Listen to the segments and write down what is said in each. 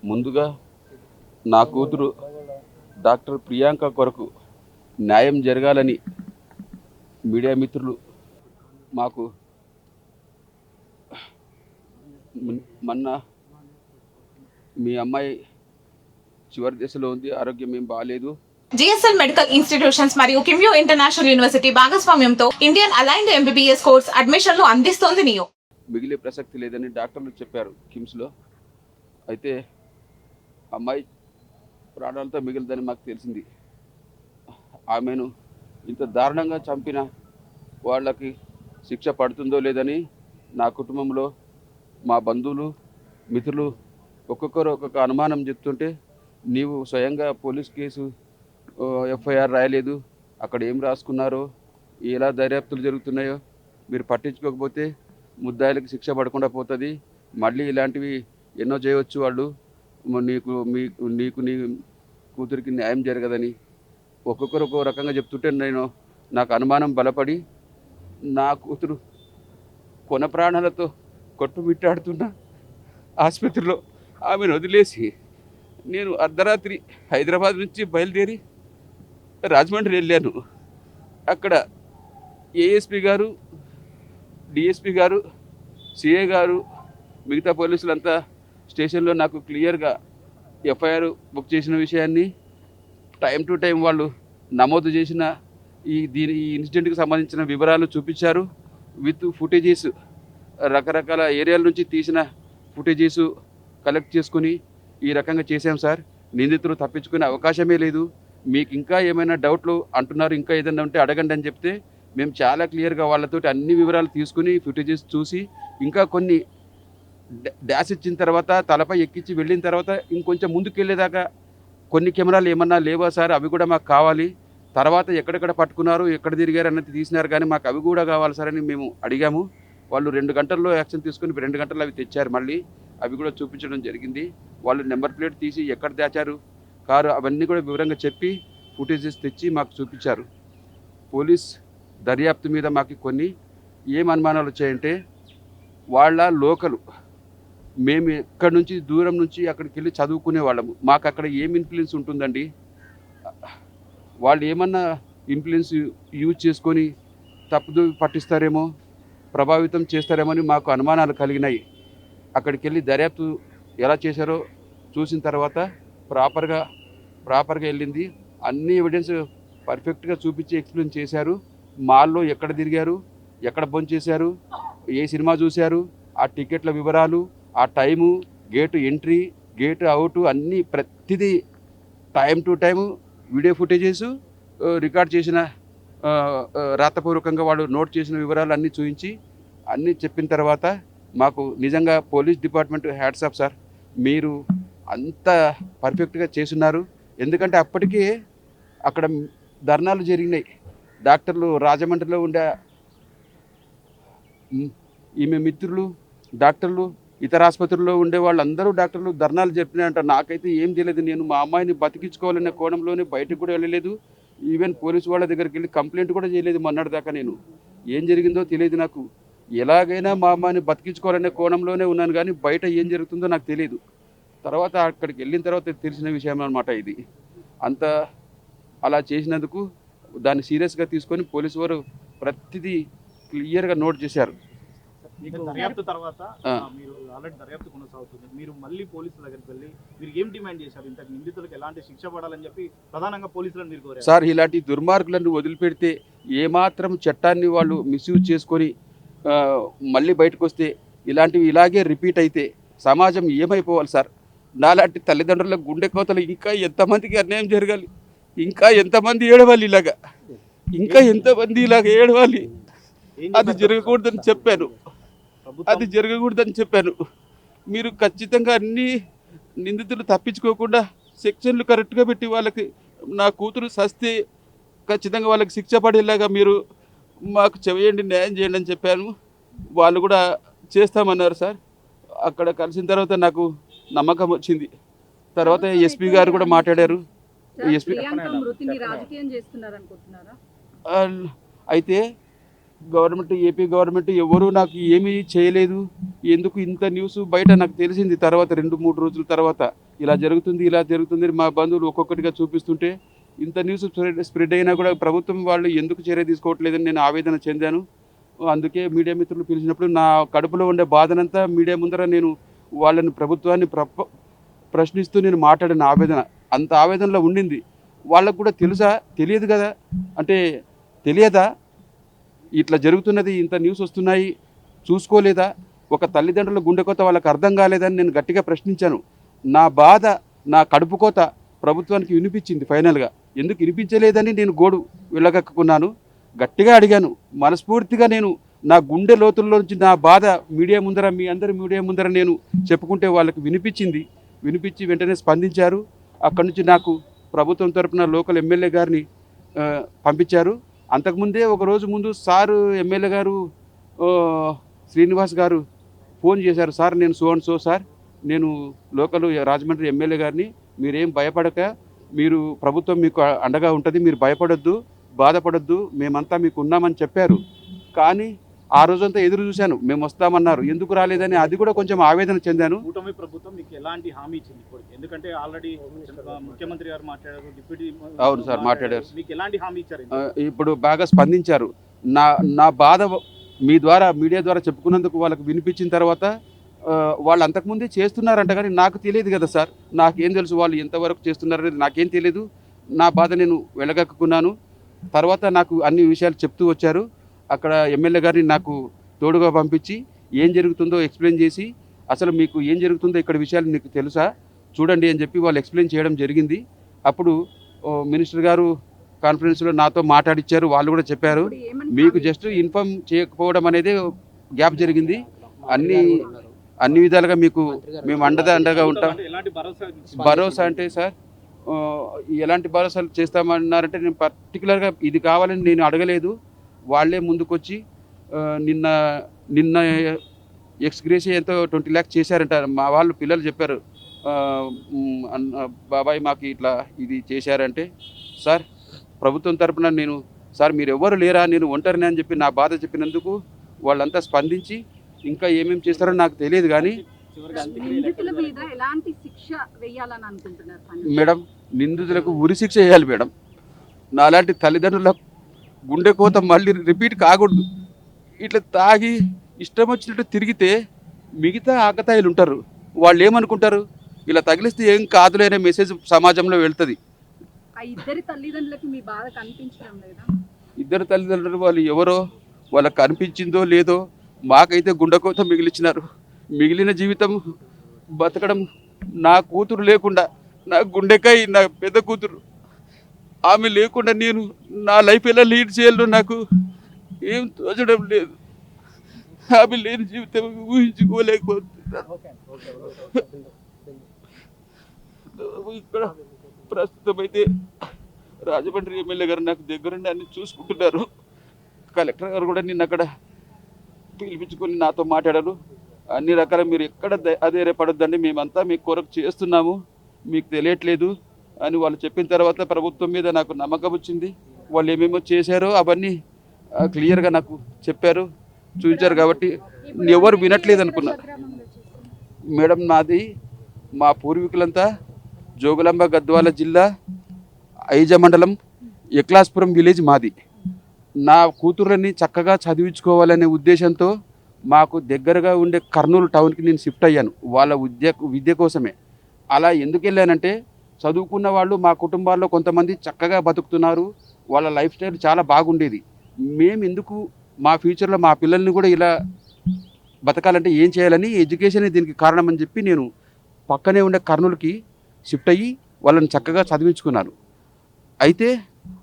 ముందుగా నా కూతురు డాక్టర్ ప్రియాంక కొరకు న్యాయం జరగాలని మీడియా మిత్రులు మాకు మొన్న మీ అమ్మాయి చివరి దశలో ఉంది, ఆరోగ్యం ఏం బాగాలేదు. జిఎస్ఎల్ మెడికల్ ఇన్స్టిట్యూషన్స్ మరియు కిమ్యూ ఇంటర్నేషనల్ యూనివర్సిటీ భాగస్వామ్యంతో ఇండియన్ అలైన్డ్ ఎంబీబీఎస్ కోర్స్ అడ్మిషన్లు అందిస్తోంది నియో. మిగిలే ప్రసక్తి లేదని డాక్టర్లు చెప్పారు కిమ్స్లో. అయితే అమ్మాయి ప్రాణాలతో మిగిలిదని మాకు తెలిసింది. ఆమెను ఇంత దారుణంగా చంపిన వాళ్ళకి శిక్ష పడుతుందో లేదని నా కుటుంబంలో మా బంధువులు మిత్రులు ఒక్కొక్కరు ఒక్కొక్క అనుమానం చెప్తుంటే, నీవు స్వయంగా పోలీస్ కేసు ఎఫ్ఐఆర్ రాయలేదు, అక్కడ ఏం రాసుకున్నారో, ఎలా దర్యాప్తులు జరుగుతున్నాయో మీరు పట్టించుకోకపోతే ముద్దాయిలకు శిక్ష పడకుండా పోతుంది, మళ్ళీ ఇలాంటివి ఎన్నో చేయవచ్చు వాళ్ళు, నీకు నీ కూతురికి న్యాయం జరగదని ఒక్కొక్కరు ఒక్కో రకంగా చెప్తుంటే నాకు అనుమానం బలపడి నా కూతురు కొన ప్రాణాలతో కొట్టుమిట్టాడుతున్న ఆసుపత్రిలో ఆమెను వదిలేసి నేను అర్ధరాత్రి హైదరాబాద్ నుంచి బయలుదేరి రాజమండ్రి వెళ్ళాను. అక్కడ ఏఎస్పీ గారు, డిఎస్పీ గారు, సిఏ గారు, మిగతా పోలీసులంతా స్టేషన్లో నాకు క్లియర్గా ఎఫ్ఐఆర్ బుక్ చేసిన విషయాన్ని, టైం టు టైం వాళ్ళు నమోదు చేసిన ఈ ఇన్సిడెంట్కి సంబంధించిన వివరాలు చూపించారు. విత్ ఫుటేజెస్, రకరకాల ఏరియాల నుంచి తీసిన ఫుటేజెస్ కలెక్ట్ చేసుకుని ఈ రకంగా చేశాం సార్. నిందితులు తప్పించుకునే అవకాశమే లేదు. మీకు ఇంకా ఏమైనా డౌట్లు అంటున్నారు, ఇంకా ఏదైనా ఉంటే అడగండి అని చెప్తే మేము చాలా క్లియర్గా వాళ్ళతోటి అన్ని వివరాలు తీసుకుని ఫుటేజెస్ చూసి, ఇంకా కొన్ని డాష్ ఇచ్చిన తర్వాత తలపై ఎక్కించి వెళ్ళిన తర్వాత ఇంకొంచెం ముందుకు వెళ్ళేదాకా కొన్ని కెమెరాలు ఏమన్నా లేవా సార్, అవి కూడా మాకు కావాలి. తర్వాత ఎక్కడెక్కడ పట్టుకున్నారు, ఎక్కడ తిరిగారు అన్నది తీసినారు, కానీ మాకు అవి కూడా కావాలి సార్ అని మేము అడిగాము. వాళ్ళు 2 గంటల్లో యాక్షన్ తీసుకుని 2 గంటల్లో అవి తెచ్చారు. మళ్ళీ అవి కూడా చూపించడం జరిగింది. వాళ్ళు నెంబర్ ప్లేట్ తీసి ఎక్కడ దాచారు కారు అవన్నీ కూడా వివరంగా చెప్పి ఫుటేజెస్ తెచ్చి మాకు చూపించారు. పోలీస్ దర్యాప్తు మీద మాకు కొన్ని ఏం అనుమానాలు వచ్చాయంటే, వాళ్ళ లోకలు, మేము ఎక్కడి నుంచి దూరం నుంచి అక్కడికి వెళ్ళి చదువుకునే వాళ్ళము, మాకు అక్కడ ఏం ఇన్ఫ్లుయెన్స్ ఉంటుందండి? వాళ్ళు ఏమన్నా ఇన్ఫ్లుయెన్స్ యూజ్ చేసుకొని తప్పుదు పట్టిస్తారేమో, ప్రభావితం చేస్తారేమో అని మాకు అనుమానాలు కలిగినాయి. అక్కడికి వెళ్ళి దర్యాప్తు ఎలా చేశారో చూసిన తర్వాత ప్రాపర్గా వెళ్ళింది. అన్ని ఎవిడెన్స్ పర్ఫెక్ట్గా చూపించి ఎక్స్ప్లెయిన్ చేశారు. మాల్లో ఎక్కడ తిరిగారు, ఎక్కడ భోంచేశారు, ఏ సినిమా చూశారు, ఆ టికెట్ల వివరాలు, ఆ time, gate entry, gate out, అన్నీ ప్రతిదీ time to time video footages, record చేసిన రాతపూర్వకంగా వాళ్ళు నోట్ చేసిన వివరాలు అన్నీ చూపించి అన్నీ చెప్పిన తర్వాత మాకు నిజంగా police department hats off sir, మీరు అంత పర్ఫెక్ట్గా చేస్తున్నారు. ఎందుకంటే అప్పటికే అక్కడ ధర్నాలు జరిగినాయి. డాక్టర్లు రాజమండ్రిలో ఉండే ఈమె మిత్రులు డాక్టర్లు, ఇతర ఆసుపత్రుల్లో ఉండే వాళ్ళందరూ డాక్టర్లు ధర్నాలు జరిపినాయంట. నాకైతే ఏం తెలియదు. నేను మా అమ్మాయిని బతికించుకోవాలనే కోణంలోనే బయటకు కూడా వెళ్ళలేదు. ఈవెన్ పోలీసు వాళ్ళ దగ్గరికి వెళ్ళి కంప్లైంట్ కూడా చేయలేదు మొన్నటిదాకా. నేను ఏం జరిగిందో తెలియదు నాకు. ఎలాగైనా మా అమ్మాయిని బతికించుకోవాలనే కోణంలోనే ఉన్నాను, కానీ బయట ఏం జరుగుతుందో నాకు తెలియదు. తర్వాత అక్కడికి వెళ్ళిన తర్వాత తెలిసిన విషయం అన్నమాట ఇది. అంత అలా చేసినందుకు దాన్ని సీరియస్గా తీసుకొని పోలీసు వారు ప్రతిదీ క్లియర్గా నోట్ చేశారు. దర్యాప్తు తర్వాత మీరు ఆల్రెడీ దర్యాప్తు కొనసాగుతుంది, మీరు మళ్ళీ పోలీసుల దగ్గరికి వెళ్ళి మీరు ఏం డిమాండ్ చేశారు? ఇంత నిందితులకు ఎలాంటి శిక్ష పడాలని చెప్పి ప్రధానంగా పోలీసులను మీరు కోరారు. సార్, ఇలాంటి దుర్మార్గులను వదిలిపెడితే, ఏమాత్రం చట్టాన్ని వాళ్ళు మిస్యూజ్ చేసుకొని మళ్ళీ బయటకు వస్తే, ఇలాంటివి ఇలాగే రిపీట్ అయితే సమాజం ఏమైపోవాలి సార్? నాలాంటి తల్లిదండ్రుల గుండె కోతలు ఇంకా ఎంతమందికి అన్యాయం జరగాలి? ఇంకా ఎంతమంది ఏడవాలి ఇలాగా? ఇంకా ఎంతమంది ఇలాగ ఏడవాలి? అది జరగకూడదని చెప్పాను. మీరు ఖచ్చితంగా అన్ని నిందితులు తప్పించుకోకుండా సెక్షన్లు కరెక్ట్గా పెట్టి వాళ్ళకి, నా కూతురు సస్తే ఖచ్చితంగా వాళ్ళకి శిక్ష పడేలాగా మీరు మాకు చేయండి, న్యాయం చేయండి అని చెప్పాను. వాళ్ళు కూడా చేస్తామన్నారు సార్. అక్కడ కలిసిన తర్వాత నాకు నమ్మకం వచ్చింది. తర్వాత ఎస్పీ గారు కూడా మాట్లాడారు. అయితే ఏపీ గవర్నమెంట్ ఎవరు నాకు ఏమీ చేయలేదు. ఎందుకు ఇంత న్యూస్ బయట నాకు తెలిసింది తర్వాత 2-3 రోజుల తర్వాత. ఇలా జరుగుతుంది అని మా బంధువులు ఒక్కొక్కటిగా చూపిస్తుంటే ఇంత న్యూస్ స్ప్రెడ్ అయినా కూడా ప్రభుత్వం వాళ్ళు ఎందుకు చర్య తీసుకోవట్లేదని నేను ఆవేదన చెందాను. అందుకే మీడియా మిత్రులు పిలిచినప్పుడు నా కడుపులో ఉండే బాధనంతా మీడియా ముందర నేను వాళ్ళని ప్రభుత్వాన్ని ప్రశ్నిస్తూ నేను మాట్లాడిన ఆవేదన అంత ఆవేదనలో ఉండింది. వాళ్ళకు కూడా తెలుసా, తెలియదు కదా, అంటే తెలియదా ఇట్లా జరుగుతున్నది, ఇంత న్యూస్ వస్తున్నాయి, చూసుకోలేదా, ఒక తల్లిదండ్రుల గుండెకోత వాళ్ళకి అర్థం కాలేదని నేను గట్టిగా ప్రశ్నించాను. నా బాధ, నా కడుపు కోత ప్రభుత్వానికి వినిపించింది. ఫైనల్గా ఎందుకు వినిపించలేదని నేను గోడు వెళ్ళగక్కున్నాను, గట్టిగా అడిగాను. మనస్ఫూర్తిగా నేను నా గుండె లోతుల్లో నుంచి నా బాధ మీడియా ముందర, మీ అందరి మీడియా ముందర నేను చెప్పుకుంటే వాళ్ళకి వినిపించి వెంటనే స్పందించారు. అక్కడి నుంచి నాకు ప్రభుత్వం తరపున లోకల్ ఎమ్మెల్యే గారిని పంపించారు. అంతకుముందే ఒక రోజు ముందు సారు ఎమ్మెల్యే గారు శ్రీనివాస్ గారు ఫోన్ చేశారు. సార్ నేను సో సార్, నేను లోకల్ రాజమండ్రి ఎమ్మెల్యే గారిని, మీరేం భయపడక, మీరు ప్రభుత్వం మీకు అండగా ఉంటుంది, మీరు భయపడొద్దు, బాధపడొద్దు, మేమంతా మీకు ఉన్నామని చెప్పారు. కానీ ఆ రోజంతా ఎదురు చూశాను, మేము వస్తామన్నారు, ఎందుకు రాలేదని అది కూడా కొంచెం ఆవేదన చెందాను. కూటమి ప్రభుత్వం మీకు ఎలాంటి హామీ ఇచ్చింది? ఎందుకంటే ఆల్రెడీ ముఖ్యమంత్రి గారు మాట్లాడారు, డిప్యూటీ అవును సార్ మాట్లాడారు, మీకు ఎలాంటి హామీ ఇచ్చారు? ఇప్పుడు బాగా స్పందించారు. నా బాధ మీ ద్వారా, మీడియా ద్వారా చెప్పుకున్నందుకు వాళ్ళకి వినిపించిన తర్వాత వాళ్ళు అంతకుముందే చేస్తున్నారంట, కానీ నాకు తెలియదు కదా సార్, నాకేం తెలుసు వాళ్ళు ఎంతవరకు చేస్తున్నారనేది నాకేం తెలియదు. నా బాధ నేను వెళ్ళగక్కున్నాను. తర్వాత నాకు అన్ని విషయాలు చెప్తూ వచ్చారు. అక్కడ ఎమ్మెల్యే గారిని నాకు తోడుగా పంపించి ఏం జరుగుతుందో ఎక్స్ప్లెయిన్ చేసి, అసలు మీకు ఏం జరుగుతుందో ఇక్కడ విషయాలు మీకు తెలుసా చూడండి అని చెప్పి వాళ్ళు ఎక్స్ప్లెయిన్ చేయడం జరిగింది. అప్పుడు మినిస్టర్ గారు కాన్ఫరెన్స్లో నాతో మాట్లాడిచ్చారు. వాళ్ళు కూడా చెప్పారు, మీకు జస్ట్ ఇన్ఫార్మ్ చేయకపోవడం అనేది గ్యాప్ జరిగింది, అన్ని విధాలుగా మీకు మేము అండగా ఉంటాం. భరోసా అంటే సార్, ఎలాంటి భరోసాలు చేస్తామన్నారంటే, నేను పర్టికులర్గా ఇది కావాలని నేను అడగలేదు. వాళ్ళే ముందుకొచ్చి నిన్న ఎక్స్గ్రేషియా ఎంతో 20 lakhs చేశారంట. మా వాళ్ళు పిల్లలు చెప్పారు, బాబాయ్ మాకు ఇట్లా ఇది చేశారంటే, సార్ ప్రభుత్వం తరపున నేను, సార్ మీరు ఎవరు లేరా, నేను ఒంటరిని అని చెప్పి నా బాధ చెప్పినందుకు వాళ్ళంతా స్పందించి ఇంకా ఏమేమి చేస్తారో నాకు తెలియదు. కానీ మేడం, నిందితులకు ఉరి శిక్ష వేయాలి మేడం. నాలాంటి తల్లిదండ్రుల గుండె కోత మళ్ళీ రిపీట్ కాకూడదు. ఇట్లా తాగి ఇష్టం వచ్చినట్టు తిరిగితే మిగతా ఆకతాయిలు ఉంటారు, వాళ్ళు ఏమనుకుంటారు, ఇలా తగిలిస్తే ఏం కాదులే అనే మెసేజ్ సమాజంలో వెళ్తుంది. ఇద్దరు తల్లిదండ్రులు వాళ్ళు ఎవరో వాళ్ళకి కనిపించిందో లేదో, మాకైతే గుండెకోత మిగిలిచ్చినారు. మిగిలిన జీవితం బతకడం, నా కూతురు లేకుండా, నా గుండెకాయ, నా పెద్ద కూతురు, ఆమె లేకుండా నేను నా లైఫ్ ఎలా లీడ్ చేయాలో నాకు ఏం తోచడం లేదు. ఆమె లేని జీవితం ఊహించుకోలేకపోతున్నాను. ఇక్కడ ప్రస్తుతం అయితే రాజమండ్రి ఎమ్మెల్యే గారు నాకు దగ్గరుండి అన్ని చూసుకుంటున్నారు. కలెక్టర్ గారు కూడా నిన్న అక్కడ పిలిపించుకొని నాతో మాట్లాడారు. అన్ని రకాల మీరు ఎక్కడ అధైర్యపడొద్దండి, మేమంతా మీ కొరకు చేస్తున్నాము, మీకు తెలియట్లేదు అని వాళ్ళు చెప్పిన తర్వాత ప్రభుత్వం మీద నాకు నమ్మకం వచ్చింది. వాళ్ళు ఏమేమో చేశారో అవన్నీ క్లియర్గా నాకు చెప్పారు, చూపించారు. కాబట్టి ఎవరు వినట్లేదు అనుకున్నారు. మేడం, నాది మా పూర్వీకులంతా జోగులాంబ గద్వాల జిల్లా ఐజ మండలం ఎక్లాస్పురం విలేజ్ మాది. నా కూతుర్లని చక్కగా చదివించుకోవాలనే ఉద్దేశంతో మాకు దగ్గరగా ఉండే కర్నూలు టౌన్కి నేను షిఫ్ట్ అయ్యాను వాళ్ళ విద్య కోసమే. అలా ఎందుకు వెళ్ళానంటే, చదువుకున్న వాళ్ళు మా కుటుంబాల్లో కొంతమంది చక్కగా బతుకుతున్నారు, వాళ్ళ లైఫ్ స్టైల్ చాలా బాగుండేది. మేము ఎందుకు మా ఫ్యూచర్లో మా పిల్లల్ని కూడా ఇలా బతకాలంటే ఏం చేయాలని, ఎడ్యుకేషన్ దీనికి కారణం అని చెప్పి నేను పక్కనే ఉండే కర్నూలుకి షిఫ్ట్ అయ్యి వాళ్ళని చక్కగా చదివించుకున్నాను. అయితే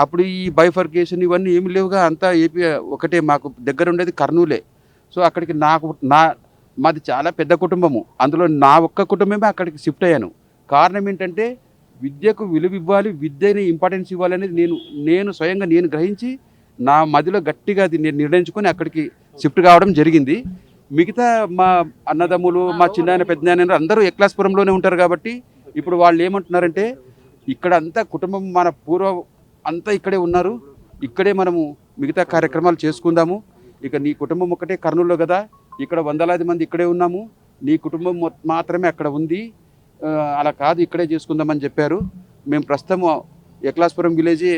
అప్పుడు ఈ బైఫర్కేషన్ ఇవన్నీ ఏమి లేవుగా, అంతా ఏపీ ఒకటే, మాకు దగ్గర ఉండేది కర్నూలే. సో అక్కడికి మాది చాలా పెద్ద కుటుంబము, అందులో నా ఒక్క కుటుంబమే అక్కడికి షిఫ్ట్ అయ్యాను. కారణం ఏంటంటే, విద్యకు విలువ ఇవ్వాలి, విద్యని ఇంపార్టెన్స్ ఇవ్వాలనేది నేను స్వయంగా నేను గ్రహించి నా మదిలో గట్టిగా అది నేను నిర్ణయించుకొని అక్కడికి షిఫ్ట్ కావడం జరిగింది. మిగతా మా అన్నదమ్ములు, మా చిన్నాయన పెద్దనాయన అందరూ ఎక్లాస్పురంలోనే ఉంటారు. కాబట్టి ఇప్పుడు వాళ్ళు ఏమంటున్నారంటే, ఇక్కడ అంతా కుటుంబం మన పూర్వం అంతా ఇక్కడే ఉన్నారు, ఇక్కడే మనము మిగతా కార్యక్రమాలు చేసుకుందాము. ఇక నీ కుటుంబం ఒకటే కర్నూలులో కదా, ఇక్కడ వందలాది మంది ఇక్కడే ఉన్నాము, నీ కుటుంబం మాత్రమే అక్కడ ఉంది, అలా కాదు ఇక్కడే చేసుకుందామని చెప్పారు. మేము ప్రస్తుతం ఎక్లాస్పురం విలేజే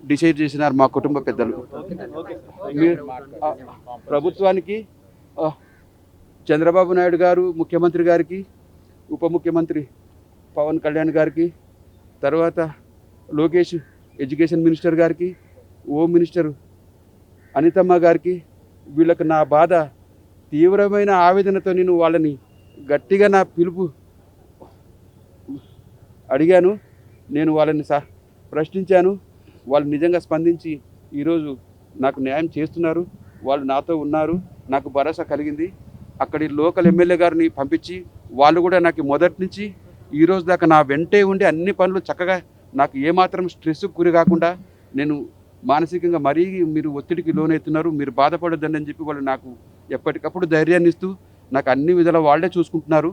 డిసైడ్ చేసినారు మా కుటుంబ పెద్దలు. మీరు ప్రభుత్వానికి చంద్రబాబు నాయుడు గారు, ముఖ్యమంత్రి గారికి, ఉప ముఖ్యమంత్రి పవన్ కళ్యాణ్ గారికి, తర్వాత లోకేష్ ఎడ్యుకేషన్ మినిస్టర్ గారికి, హోమ్ మినిస్టర్ అనితమ్మ గారికి, వీళ్ళకి నా బాధ తీవ్రమైన ఆవేదనతో నేను వాళ్ళని గట్టిగా నా పిలుపు అడిగాను. నేను వాళ్ళని ప్రశ్నించాను. వాళ్ళు నిజంగా స్పందించి ఈరోజు నాకు న్యాయం చేస్తున్నారు. వాళ్ళు నాతో ఉన్నారు. నాకు భరోసా కలిగింది. అక్కడి లోకల్ ఎమ్మెల్యే గారిని పంపించి వాళ్ళు కూడా నాకు మొదటి నుంచి ఈరోజు దాకా నా వెంటే ఉండి అన్ని పనులు చక్కగా నాకు ఏమాత్రం స్ట్రెస్ గురి కాకుండా, నేను మానసికంగా మరీ మీరు ఒత్తిడికి లోనవుతున్నారు, మీరు బాధపడొద్దని అని చెప్పి వాళ్ళు నాకు ఎప్పటికప్పుడు ధైర్యాన్ని ఇస్తూ నాకు అన్ని విధాలా వాళ్ళే చూసుకుంటున్నారు.